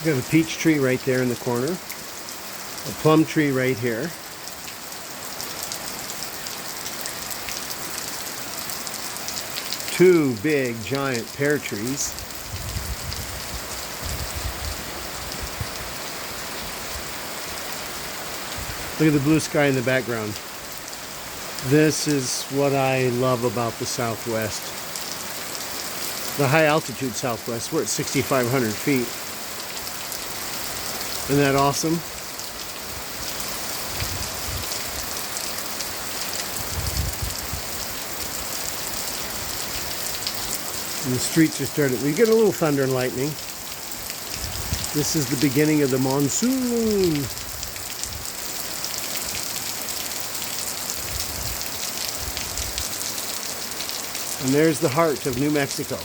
We have a peach tree right there in the corner. A plum tree right here. Two big giant pear trees. Look at the blue sky in the background. This is what I love about the Southwest. The high altitude Southwest. We're at 6,500 feet. Isn't that awesome? And the streets are starting. We get a little thunder and lightning. This is the beginning of the monsoon. And there's the heart of New Mexico.